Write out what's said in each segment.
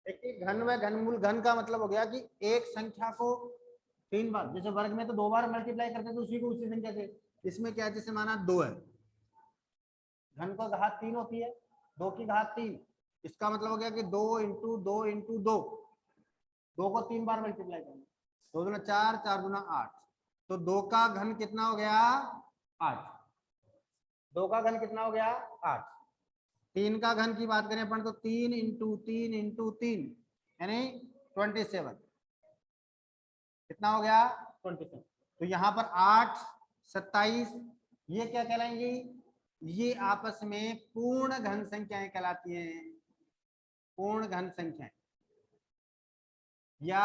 एक घन में घनमूल, घन का मतलब हो गया कि एक संख्या को 3 बार, जैसे वर्ग में तो 2 बार मल्टीप्लाई करते थे उसी को उसी संख्या से, इसमें क्या है जैसे माना 2 है, घन को घात 3 होती है, 2 की घात 3, इसका मतलब हो गया कि 2 इंटू 2 इंटू 2, 2 को 3 बार मल्टीप्लाई करना, 2 दूना 4, 4 दूना 8, तो 2 का घन कितना हो गया 8, 2 का घन कितना हो गया 8। 3 का घन की बात करें अपन तो 3 इंटू 3 इंटू 3 यानी 27, कितना हो गया 27। तो यहाँ पर 8, 27 ये क्या कहलाएंगी, ये आपस में पूर्ण घन संख्याएं कहलाती हैं, पूर्ण घन संख्याएं या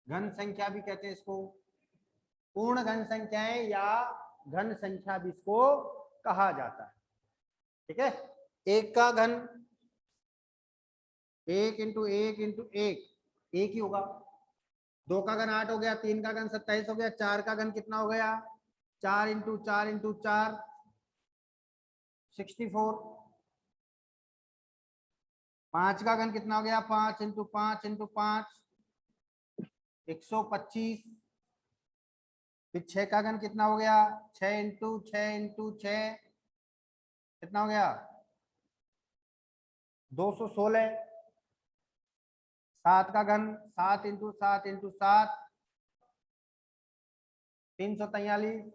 घन संख्या भी कहते हैं इसको, पूर्ण घन संख्याएं या घन संख्या भी इसको कहा जाता है। ठीक है, एक का घन 1 इंटू 1 इंटू 1 एक ही होगा, 2 का घन 8 हो गया, 3 का घन 27 हो गया, 4 का घन कितना हो गया 4 इंटू 4 इंटू 4 64, 5 का घन कितना हो गया 5 इंटू 5 इंटू 5 125, फिर 6 का घन कितना हो गया 6 इंटू 6 इंटू 6 कितना हो गया 216, 7 का घन 7 इंटू 7 इंटू 7 343,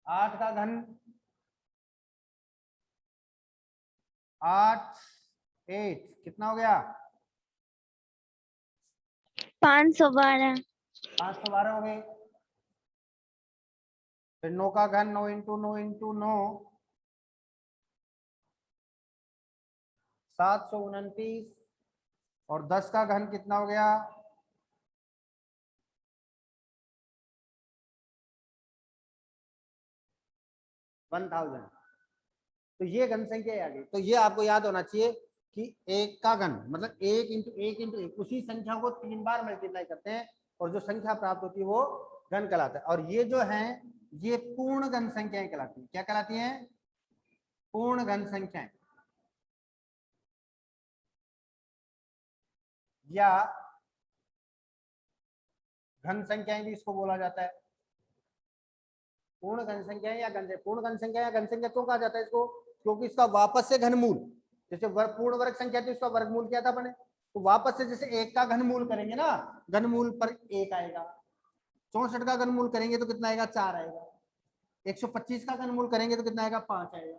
8 का घन 8 8 कितना हो गया 512, 512 हो गए। फिर 9 का घन 9 इंटू 9 इंटू 9 729, और 10 का घन कितना हो गया 1000। तो ये घन संख्या आ गई। तो ये आपको याद होना चाहिए कि एक का घन मतलब 1 इंटू 1 इंटू 1, उसी संख्या को 3 बार मल्टीप्लाई करते हैं और जो संख्या प्राप्त होती है वो घन कहलाता है। और ये जो है ये पूर्ण घन संख्याएं कहलाती है। क्या कहलाती हैं, पूर्ण घन संख्याएं या घन संख्याएं भी इसको बोला जाता है। पूर्ण घन संख्याएं या घन, पूर्ण घन संख्या या घन संख्या क्यों कहा जाता है इसको, क्योंकि इसका वापस से घनमूल, जैसे पूर्ण वर्ग संख्या थी उसका वर्गमूल क्या था अपने, तो वापस से जैसे 1 का घनमूल करेंगे ना, घनमूल पर 1 आएगा, 64 का घनमूल करेंगे तो कितना आएगा 4 आएगा, 125 का घनमूल करेंगे तो कितना आएगा 5 आएगा,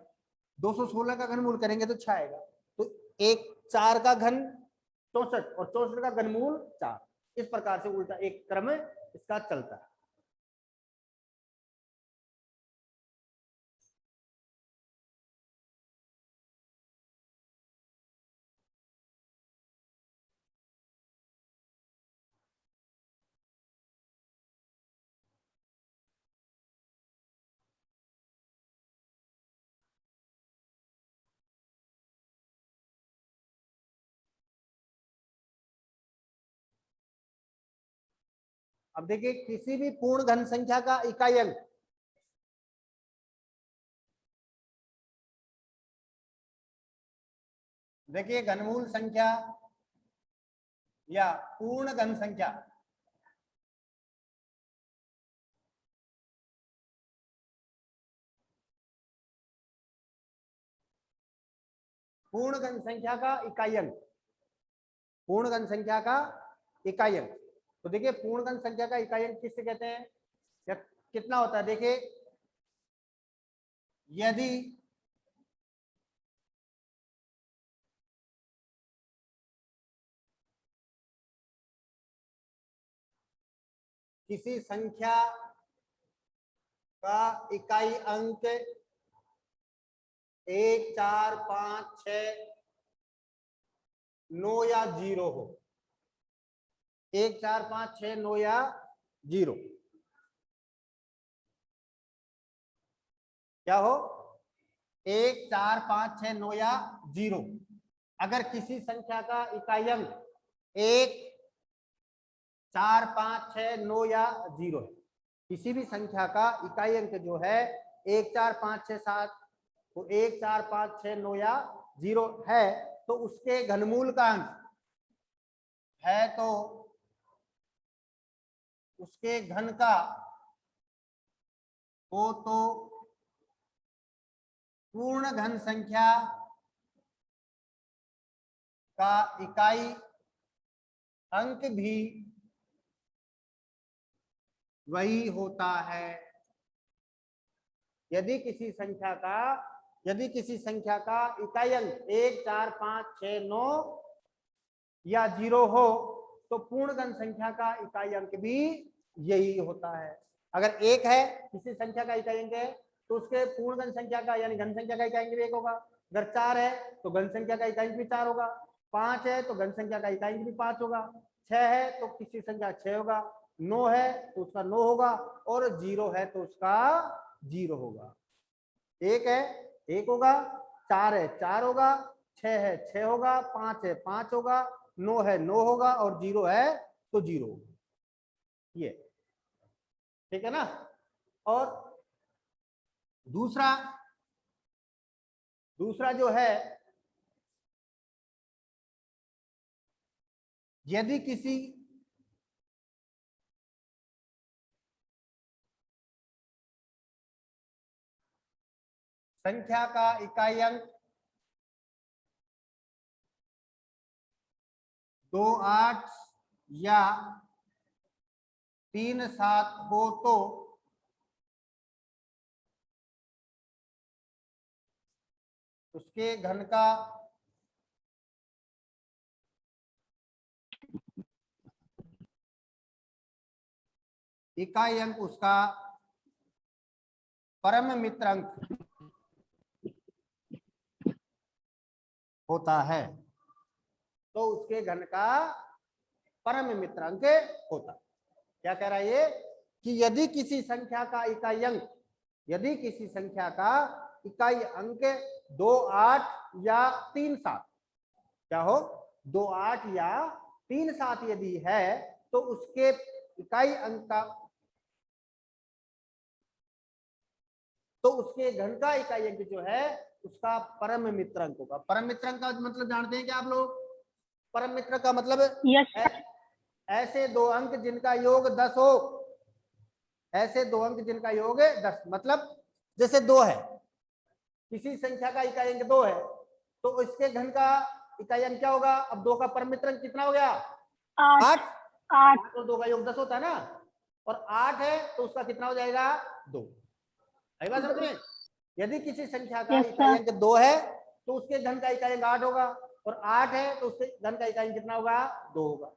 216 का घनमूल करेंगे तो 6 आएगा। तो 4 का घन 64 और 64 का घनमूल 4, इस प्रकार से उल्टा एक क्रम इसका चलता है। अब देखिए किसी भी पूर्ण घन संख्या का इकाई अंक, देखिए घनमूल संख्या या पूर्ण घन संख्या, पूर्ण घन संख्या का इकाई अंक, पूर्ण घन संख्या का इकाई अंक। तो देखिए पूर्ण घन संख्या का इकाई अंक किससे कहते हैं या कितना होता है, देखिए यदि किसी संख्या का इकाई अंक 1, 4, 5, 6, 9 या 0 हो, 1, 4, 5, 6, 9 या 0, क्या हो 1, 4, 5, 6, 9 या 0। अगर किसी संख्या का इकाई अंक 1, 4, 5, 6, 9 या 0 है, किसी भी संख्या का इकाई अंक जो है 1, 4, 5, 6, 7, तो 1, 4, 5, 6, 9 या 0 है तो उसके घनमूल का अंक है तो उसके घन का हो तो पूर्ण घन संख्या का इकाई अंक भी वही होता है। यदि किसी संख्या का इकाई अंक 1, 4, 5, 6, 9 या 0 हो तो पूर्णघन संख्या का इकाई अंक भी यही होता है। अगर 1 है किसी संख्या का इकाई अंक है तो उसके पूर्णघन संख्या का यानी घन संख्या का इकाई अंक भी 1 होगा। अगर 4 है तो घन संख्या का इकाई अंक भी 4 होगा। 5 है तो घन संख्या का इकाई अंक भी 5 होगा। 6 है तो किसी संख्या 6 होगा। 9 है तो उसका 9 होगा और 0 है तो उसका 0 होगा। 1 है 1 होगा, 4 है 4 होगा, 6 है 6 होगा, 5 है 5 होगा, 9 है 9 होगा और 0 है तो 0 होगा। ये ठीक है ना। और दूसरा जो है, यदि किसी संख्या का इकाई अंक 2, 8 या 3, 7 हो तो उसके घन का इकाई अंक उसका परम मित्र अंक होता है। तो उसके घन का परम मित्र अंक होता है। क्या कह रहा है ये कि यदि किसी संख्या का इकाई अंक 2, 8 या 3, 7 क्या हो 2, 8 या 3, 7 यदि है तो उसके इकाई अंक का तो उसके घन का इकाई अंक जो है उसका परम मित्र अंक होगा। परम मित्र अंक का मतलब जानते हैं क्या आप लोग? परम मित्र का मतलब ऐसे दो अंक जिनका योग 10 हो। ऐसे दो अंक जिनका योग 10 मतलब जैसे 2 है, किसी संख्या का इकाई अंक 2 है तो इसके घन का इकाई अंक क्या होगा? अब 2 का परम मित्र अंक कितना हो गया? 8 तो 2 का योग 10 होता है ना, और 8 है तो उसका कितना हो जाएगा? 2। आई बात समझ में? यदि किसी संख्या का इकाई अंक 2 है तो उसके घन का इकाई अंक 8 होगा, और 8 है तो उसके घन का इकाई अंक कितना होगा? 2 होगा।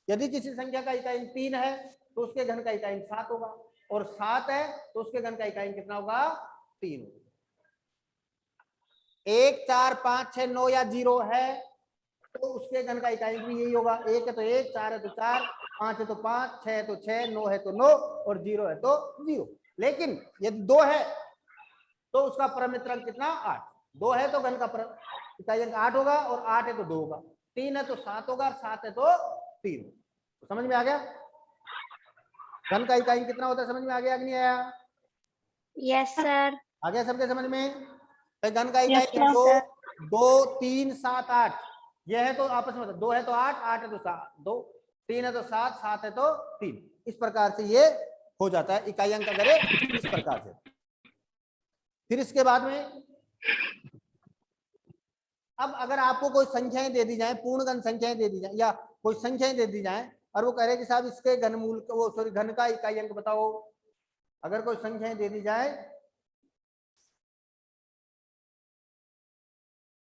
यदि किसी संख्या का इकाई अंक 3 है तो उसके घन का इकाई अंक 7 होगा, और 7 है तो उसके घन का इकाई अंक कितना होगा? 3 होगा। 1, 4, 5, 6, 9 या 0 है तो उसके घन का इकाई अंक भी यही होगा। 1 है तो 1, 4 है तो 4, 5 है तो 5, 6 है तो 6, 9 है तो 9 और 0 है तो 0। लेकिन यदि 2 है तो उसका परम मित्र अंक कितना? 8। 2 है तो घन का इकाई अंक 8 होगा, और 8 है तो 2 होगा। 3 है तो 7 होगा, और 7 है तो 3। तो समझ में आ गया घन का इकाई कितना होता है? समझ में आ गया कि नहीं आया? Yes sir. आ गया सबके समझ में? तो घन का इकाई Yes, 2, 3, 7, 8 यह है तो आपस में 2 है तो 8, 8 है तो 7, 2, 3 है तो 7, 7 है तो 3। इस प्रकार से ये हो जाता है इकाई अंक अगर इस प्रकार से। फिर इसके बाद में अब अगर आपको कोई संख्याएं दे दी जाए, पूर्णघन संख्याएं दे दी जाए या कोई संख्याएं दे दी जाए और वो कह रहे कि साहब इसके घनमूल वो सॉरी घन का इकाई अंक बताओ। अगर कोई संख्याएं दे दी जाए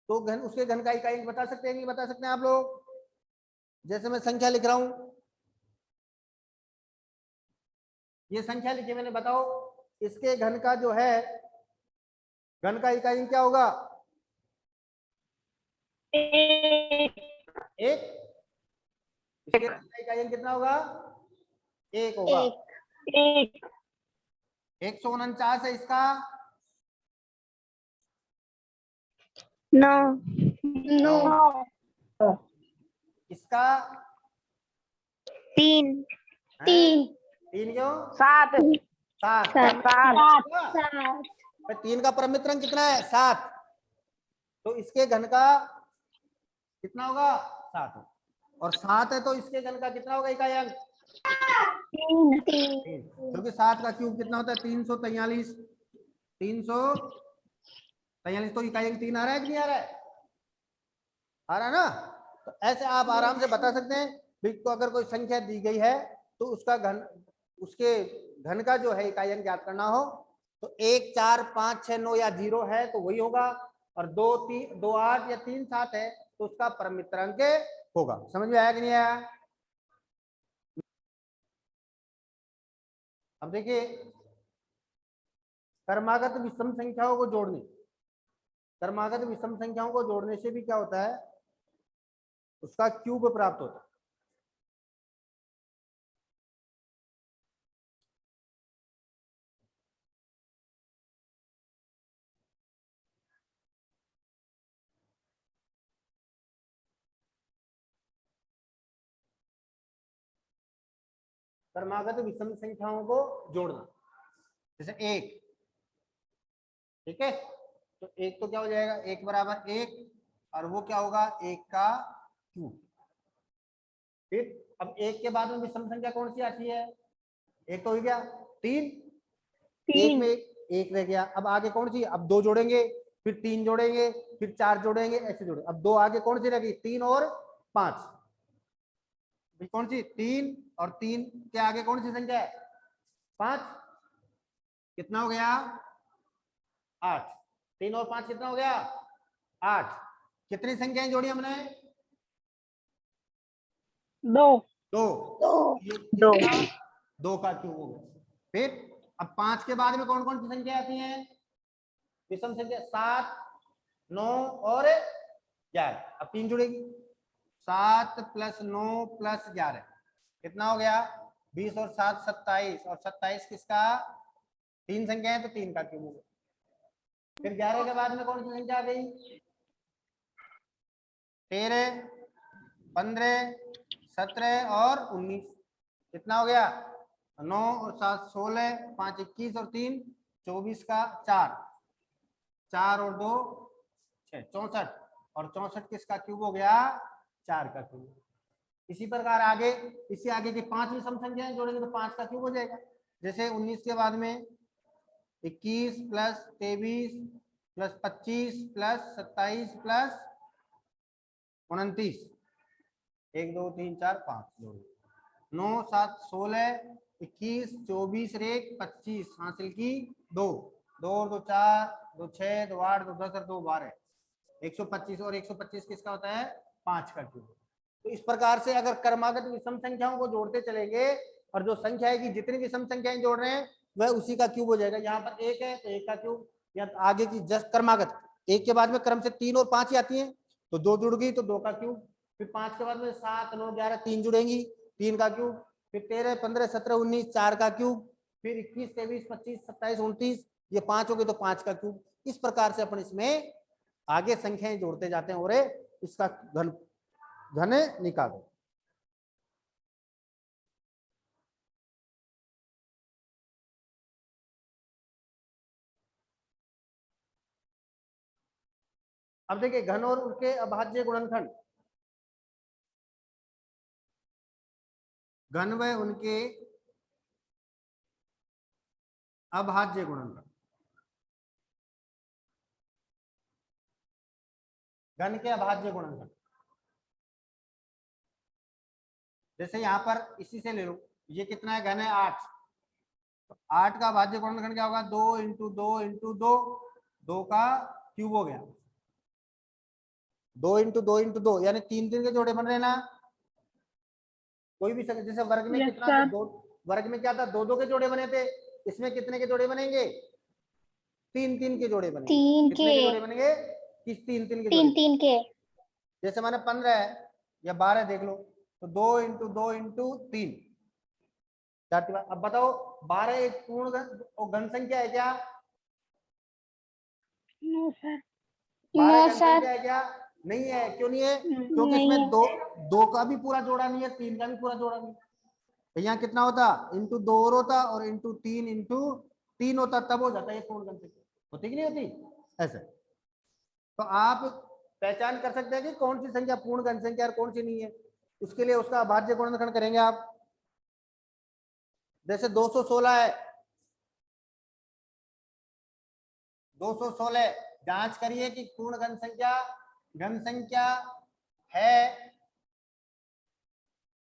तो उसके घन का इकाई अंक बता सकते हैं नहीं बता सकते हैं आप लोग? जैसे मैं संख्या लिख रहा हूं, ये संख्या लिखी मैंने, बताओ इसके घन का जो है घन का इकाई अंक क्या होगा? 1। इसके घन का इकाई अंक कितना होगा? 1 होगा। 149 है इसका 9 इसका 3 3 क्यों? 7 7 3 का परम मित्र अंक कितना है? 7। तो इसके घन का कितना होगा 7, और 7 है तो इसके घन का कितना होगा इकाई अंक 3, क्योंकि 7 का क्यूब कितना होता है 343, 343 तो इकाई अंक 3 आ रहा है कि नहीं आ रहा है, आ रहा है ना। तो ऐसे आप आराम से बता सकते हैं भी, तो अगर कोई संख्या दी गई है तो उसका घन, उसके घन का जो है इकाई अंक ज्ञात करना हो तो 1 4 5 6 9 या 0 है तो वही होगा, और 2 3 2 8 या 3 7 है तो उसका परम मित्रांक होगा। समझ में आया कि नहीं आया। अब देखिए क्रमागत विषम संख्याओं को जोड़ने, क्रमागत विषम संख्याओं को जोड़ने से भी क्या होता है, उसका क्यूब प्राप्त होता है। क्रमागत विषम संख्याओं को जोड़ना, जैसे 1, ठीक है, तो 1 तो क्या हो जाएगा 1 बराबर 1, और वो क्या होगा 1 का क्यूब। फिर अब 1 के बाद में विषम संख्या कौन सी आती है, 1 तो हो गया, 3, 1 में 1 रह गया, अब आगे कौन सी, अब 2 जोड़ेंगे, फिर 3 जोड़ेंगे, फिर 4 जोड़ेंगे, ऐसे जोड़े, अब 2 आगे कौन सी रहेगी 3 और 5, कौन सी 3, और 3 के आगे कौन सी संख्या है 5, कितना हो गया 8, 3 और 5 कितना हो गया 8, कितनी संख्याएं जोड़ी हमने 2 2, 2 2 का क्यूब हो गया। फिर अब 5 के बाद में कौन कौन सी संख्या आती है विषम संख्या 7 9 और 11, अब 3 जुड़ेगी 7 प्लस 9 प्लस 11 कितना हो गया 20 और 7 27, और 27 किसका 3 संख्या है तो 3 का क्यूब हो गया। फिर 11 के बाद में कौन सी संख्या आ गई 13 15 17 और 19, कितना हो गया 9 और 7 16, 5 21 और 3 24 का 4, 4 और 2 6 64, और 64 किसका क्यूब हो गया 4 का क्यूब। इसी प्रकार आगे, इससे आगे की 5 विषम संख्याएं जोड़ेंगे तो 5 का क्यूब हो जाएगा, जैसे 19 के बाद में 21 प्लस 23 प्लस 25 प्लस 27 प्लस 29, 1 2 3 4 5 9 7 16 21 24 1 25 हासिल की 2 2 2 4 2 6 2 8 2 10 और 2 12, 125, और 125 किसका होता है 5 का क्यूब। तो इस प्रकार से अगर क्रमागत विषम संख्याओं को जोड़ते चलेंगे और जो संख्या है कि जितनी विषम संख्याएं जोड़ रहे हैं वह उसी का क्यूब हो जाएगा। यहाँ पर 1 है तो 1 का क्यूब, या आगे की जस्ट क्रमागत 1 के बाद में क्रम से 3 और 5 ही आती है तो 2 जुड़ गई तो 2 का क्यूब, फिर 5 के बाद में 7 9 11 3 जुड़ेंगी 3 का क्यूब, फिर 13 15 17 19 4 का क्यूब, फिर 21 23 25 27 29 ये 5 हो गए तो 5 का क्यूब। इस प्रकार से अपन इसमें आगे संख्याएं जोड़ते जाते हैं और इसका घन निकालो। अब देखिए घन और उनके अभाज्य गुणनखंड, घन व उनके अभाज्य गुणनखंड, घन के अभाज्य गुणनखंड, जैसे यहाँ पर इसी से ले लो, ये कितना है घन है 8, तो 8 का अभाज्य गुणनखंड क्या होगा 2 इंटू 2 इंटू 2, 2 का क्यूब हो गया, 2 इंटू 2 इंटू 2 यानी 3 3 के जोड़े बन रहे ना, कोई भी संख्या जैसे वर्ग में Yes, कितना sir. तो 2, वर्ग में क्या था 2 2 के जोड़े बने थे, इसमें कितने के जोड़े बनेंगे 3 3 के जोड़े बनेंगे, 3 कितने के के जोड़े बनेंगे किस 3 3 के 3 जोड़े, 3 के जैसे माने 15 है या 12 देख लो तो 2 इंटू 2 इंटू 3, अब बताओ 12 एक पूर्ण घन संख्या है क्या, नो सर 12 नो घन सर संख्या है क्या, नहीं है, क्यों नहीं है, क्योंकि नहीं इसमें है 2 का भी पूरा जोड़ा नहीं है 3 का भी पूरा जोड़ा नहीं, तो यहाँ कितना होता इंटू 2 और होता और इंटू 3 होता तब हो जाता है पूर्ण घन संख्या, होती कि नहीं होती ऐसे। तो तो आप पहचान कर सकते हैं कि कौन सी संख्या पूर्ण घन संख्या और कौन सी नहीं है। उसके लिए उसका अभाज्य गुणनखंड करेंगे आप। जैसे 216 है, 216 जांच करिए कि पूर्ण घन संख्या है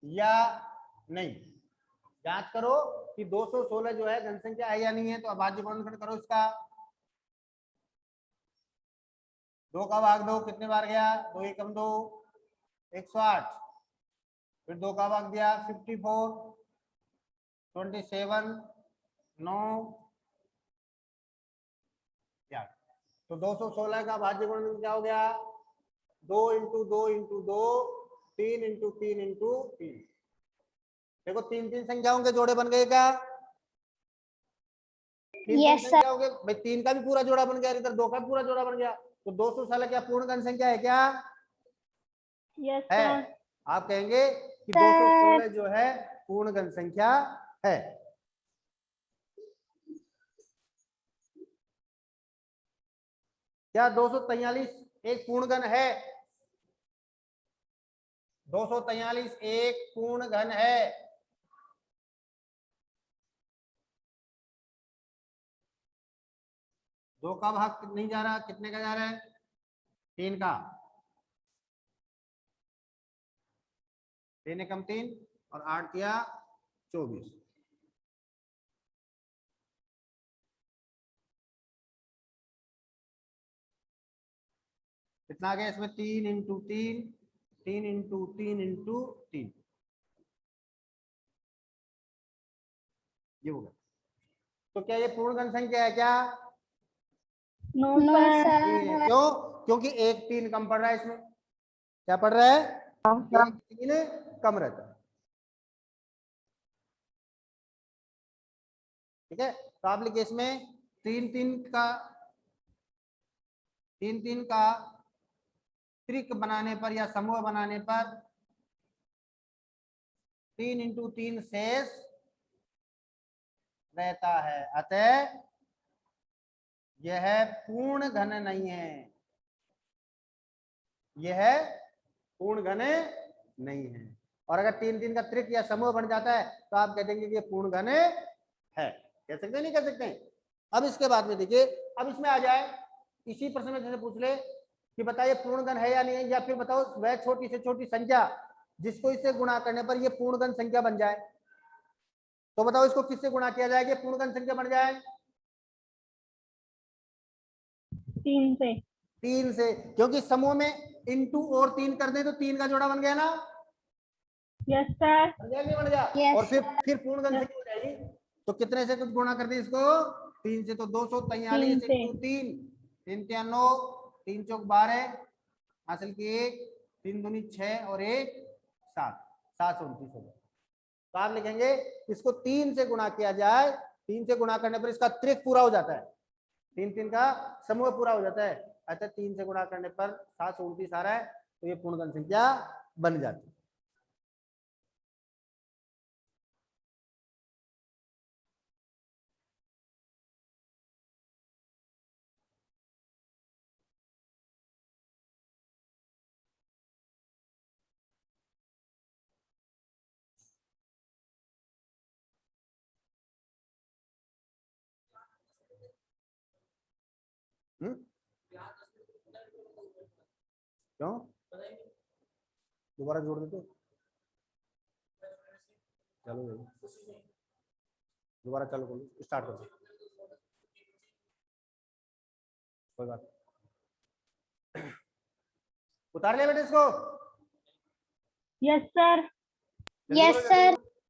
या नहीं। जांच करो कि 216 जो है घन संख्या है या नहीं है, तो अभाज्य गुणनखंड करो इसका। 2 का भाग 2 कितने बार गया? 2 एकम 2, 108। फिर 2 का भाग दिया 54, 27, 9 8। तो 216 का भाज्य गुणनखंड क्या हो गया? 2 इंटू 2 इंटू 2, 3 इंटू 3 इंटू 3। देखो 3 संख्याओं के जोड़े बन गए क्या? 3 संख्या हो गए भाई। 3 का भी पूरा जोड़ा बन गया, इधर 2 का भी पूरा जोड़ा बन गया। तो 216 क्या पूर्ण घन संख्या है क्या? यस है। सर। आप कहेंगे कि 216 जो है पूर्ण घन संख्या है। क्या 243 एक पूर्ण घन है? 243 एक पूर्ण घन है। दो का भाग नहीं जा रहा, कितने का जा रहा है? 3 का। 3 एकम 3 और 8 किया 24। कितना आ गया इसमें? 3 इंटू 3, 3 इंटू 3 इंटू 3, ये होगा। तो क्या ये पूर्ण घन संख्या है क्या? No sir. नहीं है। क्यों? क्योंकि एक 3 कम पड़ रहा है इसमें। क्या पड़ रहा है? एक 3 कम रहता है। ठीक है, तो आप लिखिए इसमें 3 3 का त्रिक बनाने पर या समूह बनाने पर 3 इंटू 3 शेष रहता है, अतः यह पूर्ण घन नहीं है। यह पूर्ण घन नहीं है। और अगर 3 का त्रिक या समूह बन जाता है तो आप कह देंगे कि ये पूर्ण घन है। कह सकते हैं नहीं कह सकते? अब इसके बाद में देखिए, अब इसमें आ जाए इसी प्रश्न में जैसे पूछ ले कि बताइए पूर्ण घन है या नहीं है, या फिर बताओ वह छोटी से छोटी संख्या जिसको इससे गुणा करने पर यह पूर्ण घन संख्या बन जाए। तो बताओ इसको किससे गुणा किया जाएगा पूर्ण घन संख्या बन जाए? 3 से। 3 से, क्योंकि समूह में इंटू और 3 कर दे तो 3 का जोड़ा बन गया ना? Yes sir. बन गया नहीं बन गया? और फिर पूर्ण घन संख्या हो जाएगी। तो कितने से कुछ गुणा कर दी इसको? 3 से। तो 243 इंटू 3, 3 3 9, 3 चौक 12, हासिल की 1, 3 दूनी 6 और 1 7, 729 हो गया। तो आप लिखेंगे इसको 3 से गुणा किया जाए, 3 से गुणा करने पर इसका त्रिक पूरा हो जाता है, 3 का समूह पूरा हो जाता है। अच्छा, 3 से गुणा करने पर 729 आ रहा है, तो ये पूर्ण घन संख्या बन जाती है। क्यों? दोबारा जोड़ देते? चलो दोबारा चालू करो, स्टार्ट करो, कोई बात। उतार लिया बेटे इसको? Yes sir. जल्दी करो, जल्दी करो।